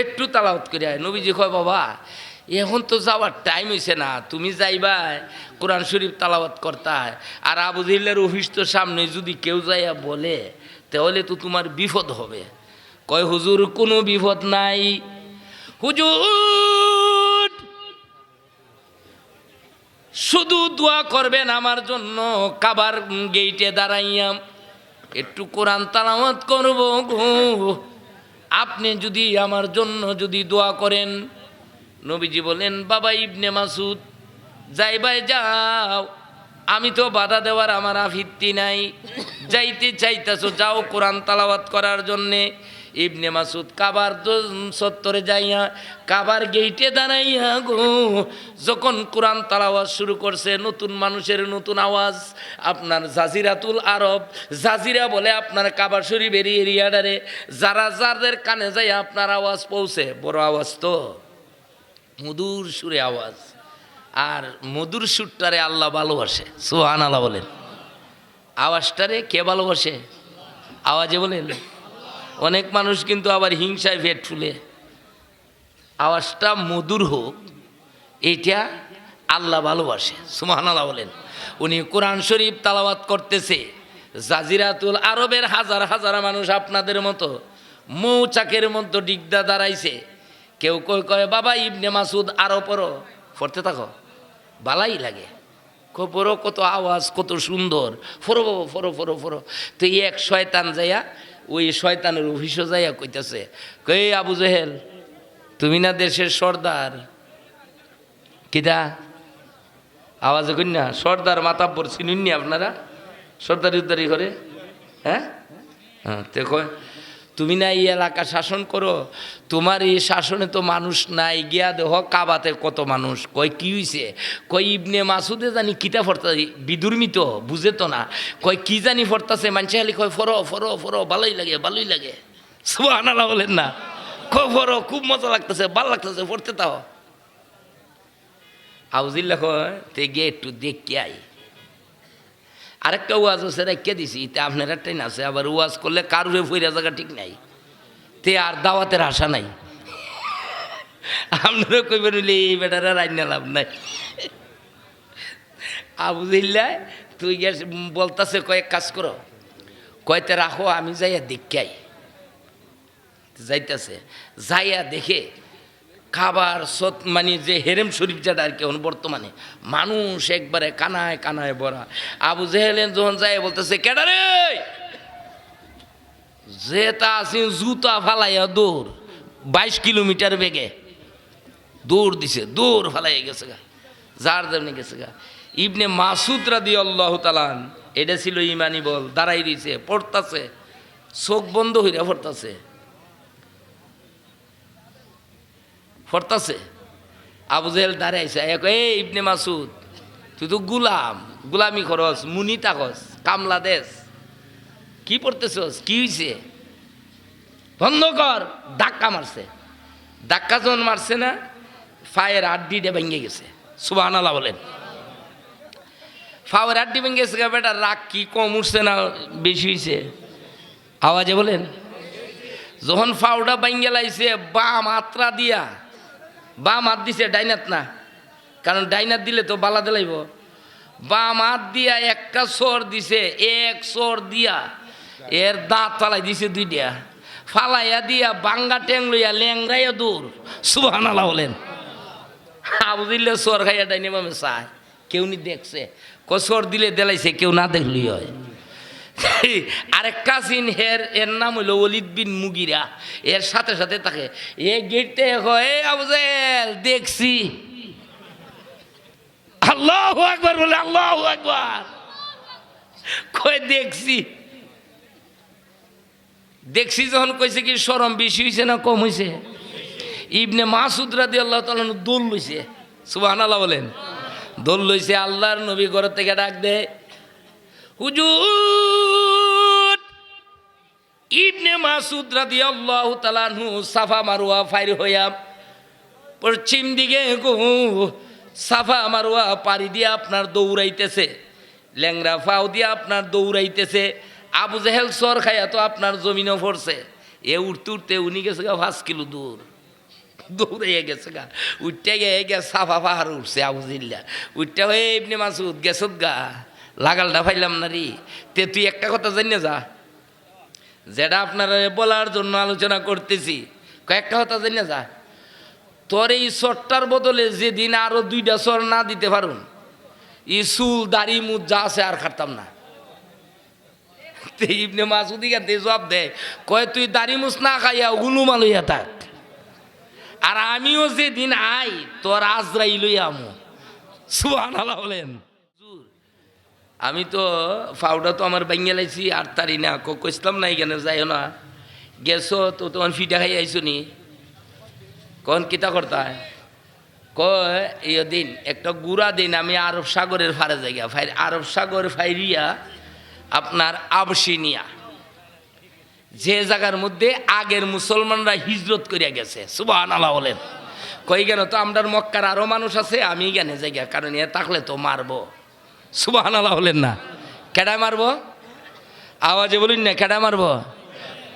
একটু তালাওয়াত করে আয়। নবীজি কয় বাবা এখন তো যাওয়ার টাইম হয়েছে না, তুমি যাইবা কোরআন শরীফ তালাওয়াত করতা, আর আবু জেহেলের অফিস তো সামনে, যদি কেউ যাইয়া বলে তাহলে তো তোমার বিপদ হবে। কয় হুজুর কোনো বিপদ নাই, হুজুর শুধু দোয়া করবেন আমার জন্য, কাবার গেইটে দাঁড়াইয়া একটু কোরআন তালাওয়াত করব গো, আপনি যদি আমার জন্য যদি দোয়া করেন। নবীজি বলেন বাবা ইবনে মাসুদ যাইবাই যাও, আমি তো বাধা দেওয়ার আমার আফিত্তি নাই, যাইতে চাইতেছো যাও কোরআন তালাওয়াত করার জন্যে। ইবনে মাসুদ কাবার চত্বরে যাইয়া কাবার গেইটে দাঁড়াইয়া গো, যখন কোরআন তালাওয়াত শুরু করছে, নতুন মানুষের নতুন আওয়াজ, আপনার জাজিরাতুল আরব, জাজিরা বলে আপনার কাবা শরীফের এরিয়াটারে, যারা যাদের কানে যায় আপনার আওয়াজ পৌঁছে, বড় আওয়াজ তো, মধুর সুরে আওয়াজ, আর মধুর সুরটারে আল্লাহ ভালোবাসে, সুবহানাল্লাহ বলেন। আওয়াজটারে কে ভালোবাসে, আওয়াজে বলেন। অনেক মানুষ কিন্তু আবার হিংসায় ভেট ফুলে, আওয়াজটা মধুর হোক এইটা আল্লাহ ভালোবাসে, সুবহানাল্লাহ বলেন। উনি কোরআন শরীফ তালাওয়াত করতেছে, জাজিরাতুল আরবের হাজার হাজার মানুষ আপনাদের মতো মৌচাকের মধ্যে ডিগদা দাঁড়াইছে। কেউ কই কয় বাবা ইবনে মাসুদ আরো পড়ো, পড়তে থাকো, ভালাই লাগে, পড়ো, কত আওয়াজ কত সুন্দর, ফরো বাবা ফরো ফরো ফরো। তো এক শয়তান যাইয়া ওই শয়তানের অফিসে যাইয়া কইতাছে, কই আবু জেহেল তুমি না দেশের সর্দার, কিদা আওয়াজে কন্যা সর্দার মাতাব্বর চিনুননি আপনারা, সর্দারি উদ্দারি করে, হ্যাঁ হ্যাঁ, তো কয় তুমি না এই এলাকা শাসন করো, তোমার এই শাসনে তো মানুষ নাই, গিয়া দেহ কাবাতে কত মানুষ। কয় কি হইছে, কয় ইবনে মাসুদে জানি কিতা ফরতা, বিদুর্মিত বুঝে তো না, কয় কি জানি ফরতাছে, মানুষে খালি কয় ফরো ফরো ফরো, ভালোই লাগে ভালোই লাগে, সুবহানাল্লাহ বলেন না। খবরও খুব মজা লাগতেছে, ভাল লাগতেছে পড়তে। তাও আউজিল্লা কয় তে গিয়ে একটু দেখে আই। আরেকটা ওয়াজ হচ্ছে রেখে দিছি, তে আপনার একটাই না আছে, আবার ওয়াজ করলে কারুরে ফইরা জায়গা ঠিক নাই, তে আর দাওয়াতের আশা নাই। আপনারা কইবেন এই বেটারা রান্না লাভ নাই। আবুজিল্লা তুই গিয়ে বলতাছে কয়েক কাজ করো, কয়তে রাখো আমি যাইয়া দেখে আই। যাইতেছে, যাইয়া দেখে খাবার মানে যে হেরেম শরীফ যেটা আর কি বর্তমানে মানুষ একবারে কানায় কানায় ভরা। আবু জেহেলেন যখন যায় বলতেছে কেডারে, যে তা আসি জুতা ফালাইয়া দৌড় 22 কিলোমিটার বেগে দৌড় দিছে, দৌড় ফালাইয়া গেছে গা, যার যেমনি গেছে গা। ইবনে মাসুদ রাদিয়াল্লাহু তাআলা এটা ছিল ইমানি বল, দাঁড়াই দিছে, পড়তাছে, চোখ বন্ধ হইয়া পড়তাছে পড়তাছে। আবু জেহেল দাঁড়াইছে, এই ইবনে মাসুদ তুই তো গুলামি খরচ, মুনি তাকস, কামলা দেশ, কি পড়তেছস, কি হইছে, বন্ধ কর। ধাক্কা মারছে, ধাক্কা যখন মারছে না, ফায়ের আড্ডিটা ভেঙে গেছে। সুবহানাল্লাহ বলেন। ফাওয়ার আড্ডি ভেঙে গেছে, বেটা রাগ কি কম উঠছে না বেশি হয়েছে? আওয়াজে বলেন। যখন ফাউডা ভেঙে লাইছে, বাম আত্রা দিয়া, বাম হাত দিছে, ডাইনাত না, কারণ ডাইনাত দিলে তো বালা দিলাইব। বাম হাত দিয়া একটা সর দিছে, এক সর দিয়া এর দাঁত ফালাই দিছে 2টা, ফালাইয়া দিয়া বাঙ্গা ট্যাং লইয়া ল্যাংরাইয়া দূর। সুবহানাল্লাহ বলেন। আবু দিলে সর খাইয়া ডাইনে বামে চায়, কেউ নি দেখছে, কসর দিলে দেলাইছে, কেউ না দেখলি হয়। আরেক কাজিন এর নাম হইল ওলিদ বিন মুগিরা, এর সাথে সাথে তাকে এ গেটে কয় আবু জেহেল দেখছি। আল্লাহু আকবার বলে, আল্লাহু আকবার কয় দেখছি। দেখছি যখন কইছে কি শরম বেশি হইছে না কম হইছে? ইবনে মাসুদ রাদিয়াল্লাহু তাআলা দোল লইছে। সুবহানাল্লাহ বলেন। দোল লইছে, আল্লাহর নবী ঘর থেকে ডাক দে, হুজুর। ইবনে মাসুদ রাদিয়াল্লাহু তাআলা আনহু সাফা মারওয়া ফাইর হইয়া পশ্চিম দিকে সাফা মারওয়া পাড়ি দিয়ে আপনার দৌড়াইতেছে, ল্যাংরা ফাও দিয়ে আপনার দৌড়াইতেছে। আবু জেহেল সর খাইয়া তো আপনার জমিনও পড়ছে। এ উঠতে উঠতে উনি গেছে গা 5 কিলো দূর, দৌড়াইয়া গেছে গা, উঠতে গিয়ে সাফা পাহাড় উঠছে। আবু জিল্লা উঠতে হয়ে ইবনে মাসুদ গেছত গা, লাগালটা ফাইলাম না রে। তে তুই একটা কথা জানিয়ে যা, যেটা আপনারা বলার জন্য আলোচনা করতেছি, কয়েকটা কথা জানিয়ে যা, তোর এই চরটার বদলে যেদিন আরো 2টা চর না দিতে পারুন, ই চুল দাড়ি মুখ যা আছে আর খাটতাম না। ইবনে মাসুদ ইকাতে জবাব দেয়, কয় তুই দাড়ি মুছ না খাইয়া উলুমা লইয়া থাক, আর আমিও যেদিন আই তোর আজরাই লইয়া আমু। সুবহানাল্লাহ বলেন। আমি তো ফাউডা তো আমার বাইঙ্গে লাইছি, আর তারি না কইসলাম না এখানে যাইও না, গেছো তো তোমার ফিটা খাই আইসো নি, কখন কিতা করতা কয় এই দিন একটা গুড়া দিন আমি আরব সাগরের ফারে জায়গা আরব সাগর ফাইরিয়া আপনার আবসিনিয়া, যে জায়গার মধ্যে আগের মুসলমানরা হিজরত করিয়া গেছে। সুবহানাল্লাহ বলেন। কই কেন তো আমরার মক্কার আরো মানুষ আছে, আমি জ্ঞানে জায়গা, কারণ এ থাকলে তো মারবো। সুবহানাল্লাহ বলেন না? কেডা মারবো? আওয়াজে বলুন না, কেডা মারবো?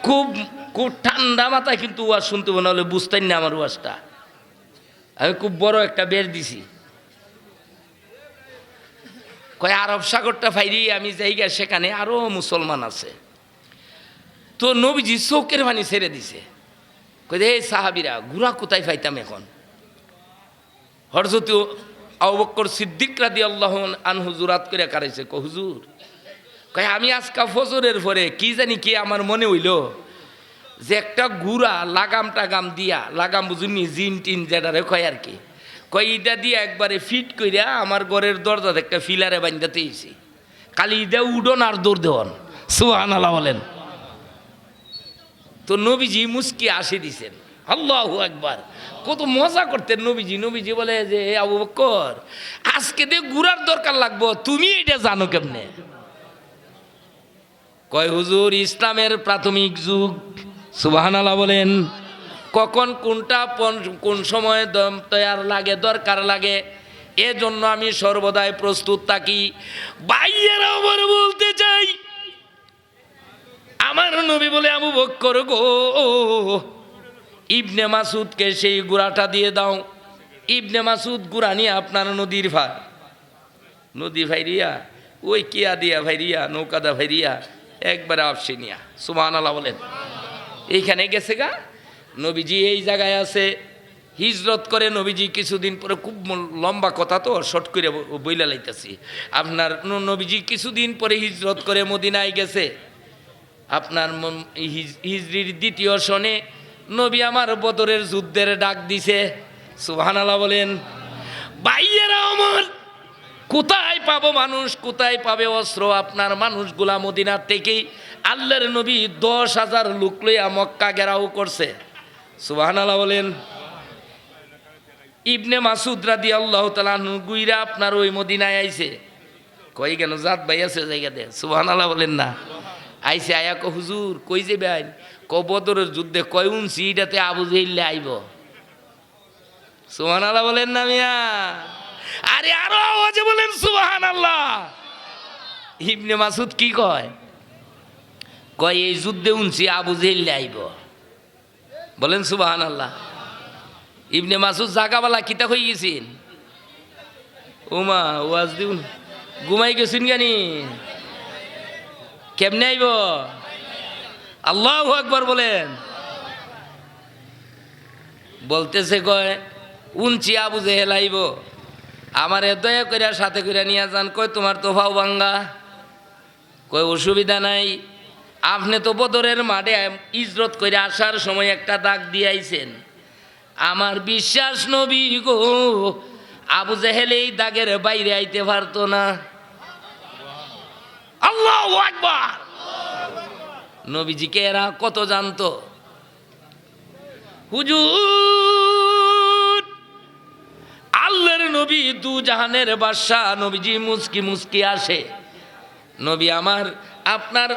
খুব খুব ঠান্ডা মাথায় কিন্তু ওয়াজ শুনতে না হলে বুঝতেন না আমার ওয়াজটা। আমি খুব বড় একটা বের দিছি, কয় আরব সাগরটা ফাইরি আমি জায়গা, সেখানে আরো মুসলমান আছে। তো নবীজি চোখের পানি ছেড়ে দিছে, কই হে সাহাবীরা ঘোড়া কোথায় পাইতাম এখন? হযরত আবু বকর সিদ্দিক রাদিয়াল্লাহু আনহু জুরাত করে কারাইছে, কয় হুজুর, কয় আমি আজকা ফজরের পরে কি জানি কি আমার মনে হইল যে একটা গুড়া লাগাম টাগাম দিয়া, লাগাম বুঝুনি জিন টিন যেটারে কয় আর কি, কয় ইটা দিয়ে একবারে ফিট কইরা আমার ঘরের দরজাতে একটা ফিলারে বান্ধাতে হইছি, খালি ইটা উডন আর দৌড় দেওয়ান। সুবহানাল্লাহ বলেন। তো নবীজি মুস্কি আসে দিছেন, আল্লাহু আকবার, কত মজা করতেন নবীজি। নবীজি বলে যে আবু বকর আজকে দিয়ে গুড়ার দরকার লাগবো, তুমি এটা জানো কেমনে? কয় হুজুর ইসলামের প্রাথমিক যুগ। সুবহানাল্লাহ বলেন। কখন কোনটা কোন সময় তৈয়ার লাগে, দরকার লাগে, এজন্য আমি সর্বদাই প্রস্তুত থাকি। ভাইয়েরা আমার বলতে চাই, আমার নবী বলে, আবু বকর গো, ইবনে মাসুদকে সেই গুড়াটা দিয়ে দাও। ইবনে মাসুদ গুড়া নিয়ে আপনার নদী ভাইরিয়া ওই কিয়া দিয়া ভাইরিয়া, নৌকাদা ভাইরিয়া একবারে আফসিনিয়া, সুবহানাল্লাহ বলেন। এইখানে গেছে গা, নবীজি এই জায়গায় আছে, হিজরত করে নবীজি কিছুদিন পরে, খুব লম্বা কথা তো শর্ট করে বইলা লাইতেছি, আপনার নবীজি কিছুদিন পরে হিজরত করে মদিনায় গেছে। আপনার হিজরির দ্বিতীয় সনে নবী আমার বদরের যুদ্ধের ডাক দিছে, সুবহানাল্লাহ বলেন। ভাইয়েরা আমার, কোথায় পাবো মানুষ, কোথায় পাবে অস্ত্র? আপনার মানুষগুলা মদিনার থেকেই আল্লাহর নবী 10,000 লোক লইয়া মক্কা ঘেরাও করছে, সুবহানাল্লাহ বলেন। ইবনে মাসুদ রাদিয়াল্লাহু তাআলা আনহু গুইরা আপনার ওই মদিনায় আইছে, কই কেন জাত ভাই আছে জায়গাতে, সুবহানাল্লাহ বলেন না। আইছে, আয়া কো হুজুর কই যাবেন? বদরের যুদ্ধে কয় উনছি এটাতে আবু জেহেল আইব, সুবহানাল্লাহ বলেন না মিয়া? আরে আরো আওয়াজে বলেন সুবহানাল্লাহ। ইবনে মাসুদ কি কয়? কয় এই যুদ্ধে উনছি আবু জেহেল আইব, বলেন সুবহানাল্লাহ। ইবনে মাসুদ জাগাবালা কিতা হয়ে গেছেন, ওমা ওয়াজ দিউন ঘুমাই গেছেন জানি, কেমনে আইব? আল্লাহু আকবার বলেন। বলতেছে কয় উনছি আবু জেহেল আইব, আমারে দয়া করে সাথে করে নিয়ে যান। কয় তোমার তো ফাও ভাঙ্গা, কয় অসুবিধা নাই, আপনি তো বদরের মাঠে হিজরত করে আসার সময় একটা দাগ দিয়ে আইছেন, আমার বিশ্বাস নবী গো আবু জেহেল এই দাগের বাইরে আইতে পারতো না। আল্লাহু আকবার। নবীজিকে এরা কত জানতো। হুজুর আল্লাহর নবী দু জাহানের বাদশাহ, নবীজি মুস্কি মুস্কি আসে। নবী আমার আপনার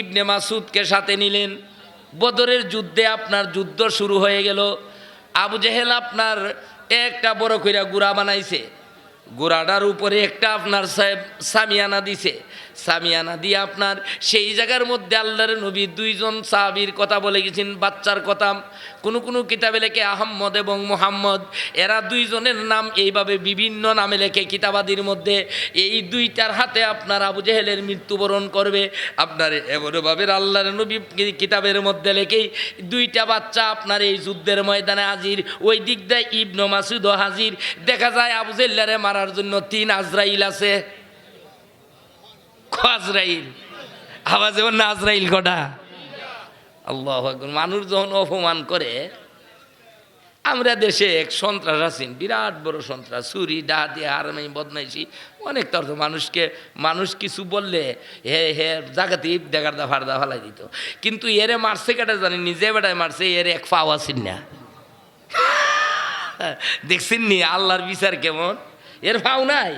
ইবনে মাসুদকে সাথে নিলেন, বদরের যুদ্ধে আপনার যুদ্ধ শুরু হয়ে গেল। আবু জেহেল আপনার একটা বড় কইরা গুড়া বানাইছে, গোড়াটার উপরে একটা আপনার সামিয়ানা দিছে, সামিয়ানা দিয়ে আপনার সেই জায়গার মধ্যে আল্লাহর নবী 2জন সাহাবীর কথা বলে গেছেন, বাচ্চার কথা। কোনো কিতাবে লেখে আহম্মদ এবং মুহাম্মদ, এরা 2 জনের নাম এইভাবে বিভিন্ন নামে লেখে কিতাবাদির মধ্যে। এই 2টার হাতে আপনার আবু জেহেলের মৃত্যুবরণ করবে। আপনার এমনভাবে আল্লাহর নবী কিতাবের মধ্যে লেখেই 2টা বাচ্চা আপনার এই যুদ্ধের ময়দানে হাজির। ওই দিক দিয়ে ইবনে মাসুদও হাজির। দেখা যায় আবু জেহেলরে মারার জন্য 3 আজরাইল আছে। আজরাইল আওয়াজ এবার না, আজরাইল কটা? আল্লাহু আকবার। মানুষ যখন অপমান করে, আমরা দেশে এক সন্ত্রাস আছেন, বিরাট বড় সন্ত্রাস, চুরি ডাহাতি হারামি বদমাইশি অনেক তর্ক। মানুষ কিছু বললে হে জাগাতে দেখারদা ফারদা ফালাই দিত। কিন্তু এরে মারছে কেটে জানি, নিজে বেটায় মারছে, এর এক পাও আছেন না। দেখছেন নি আল্লাহর বিচার কেমন? এর পাও নাই,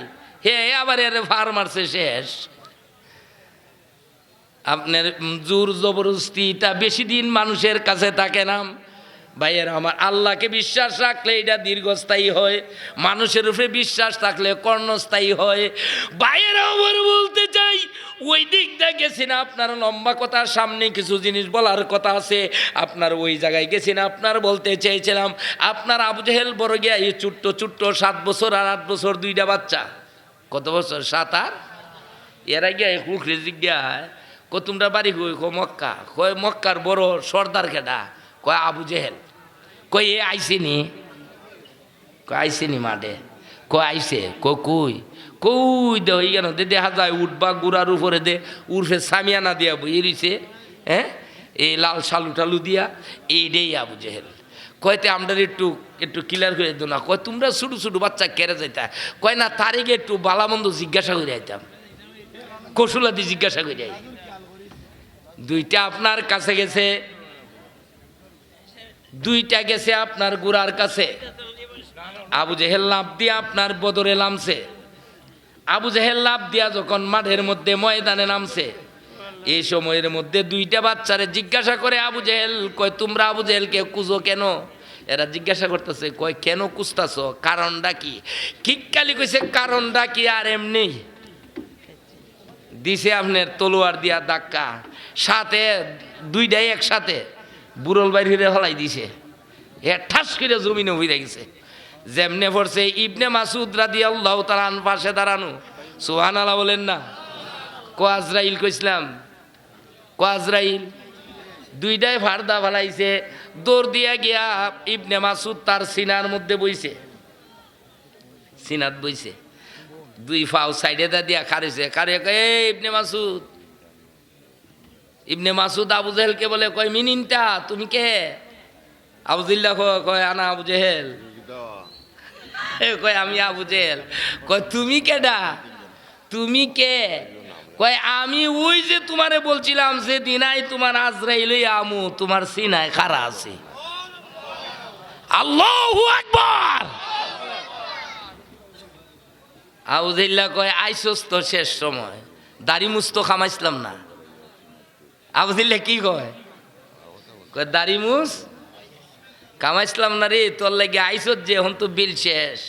হে আবার এর ফার মারছে, শেষ। আপনার জোর জবরদস্তিটা বেশি দিন মানুষের কাছে থাকে না। ভাইয়ের আমার, আল্লাহকে বিশ্বাস রাখলে এটা দীর্ঘস্থায়ী হয়, মানুষের উপরে বিশ্বাস থাকলে কর্ণস্থায়ী হয়। ভাইয়ের আমার বলতে চাই, ওই দিকটা গেছি না, আপনার লম্বা কথা, সামনে কিছু জিনিস বলার কথা আছে। আপনার ওই জায়গায় গেছি না, আপনার বলতে চেয়েছিলাম, আপনার আবু জেহেল বড় গিয়া এই ছোট্ট 7 বছর আর 8 বছর 2টা বাচ্চা। কত বছর? 7 আর এরা গিয়া কুখরে জিজ্ঞায়, তোমরা বাড়ি কই? মক্কা। কয় মক্কার বড় সর্দার কেডা? কয় আবু জেহেল। কই এ আইসেনি? কয় আইসেনি মাঠে। কয় আইসে। কই কই দে ওই কেন দেখা যায় উঠবা গুড়ার উপরে দে উর্ফে সামিয়ানা দিয়া বই রইছে, হ্যাঁ, এই লাল শালু টালু দিয়া, এইটাই আবু জেহেল। কয়তে আমরা একটু ক্লিয়ার করে দিও না। কয় তোমরা ছোটো ছোটো বাচ্চা কেড়ে যাইতা। কয় না, তারিখে একটু বালামন্দ জিজ্ঞাসা করে আইতাম, কৌশলাদি জিজ্ঞাসা করে আই। 2টা আপনার কাছে গেছে, 2টা গেছে আপনার গুড়ার কাছে। আবু জেহেল লাভ দিয়ে আপনার বদরে নামছে। আবু জেহেল লাভ দিয়া যখন মাঠের মধ্যে ময়দানে নামছে, এই সময়ের মধ্যে দুইটা বাচ্চারে জিজ্ঞাসা করে আবু জেহেল, কয় তোমরা আবু জেহেলকে কুজো কেন? এরা জিজ্ঞাসা করতেছে, কয় কেন কুজতাছ, কারণটা কি? কিককালি কইছে কারণটা কি আর এমনি দিছে আপনার তলোয়ার দিয়া ধাক্কা, সাথে দুইটাই একসাথে বুড়ল বাইরে হলাই দিছে, এ ঠাস করে জমিনে হইয়া গেছে। যেমনে পড়ছে ইবনে মাসুদ রাদিয়াল্লাহু তাআলা আনহু পাশে দাঁড়ানো, সুবহানাল্লাহ বলেন না। আজরাইল কইছিলাম, আজরাইল দুইটাই ফারদা ফালাইছে, দৌড় দিয়া গিয়া ইবনে মাসুদ তার সিনার মধ্যে বইছে, সিনাত বইছে, দুই ফাও সাইডে দিয়া খারেছে, খারে কয় এই ইবনে মাসুদ। ইবনে মাসুদ আবু জেহেলকে বলে, কয় মিনিনটা তুমি কে? আবুজিল্লাহ কয় আনা আবু জেহেল। কয় আমি আবু জেহেল। কয় তুমি কেডা, তুমি কে? কয় আমি ওই যে তোমারে বলছিলাম যে দিনাই তোমার আজরাইল আমু তোমার সিনায় খারা আছে। আল্লাহু আকবার। আবুজিল্লাহ কয় আইসোস তো শেষ সময়, দাড়ি মুস্ত খামাইছিলাম না। আবুজিল্লাহ কি কয়? কয় দাড়ি মুস কামাইছিলাম না রে, তোর লাগে আইসত যে এখন তো বিল শেষ।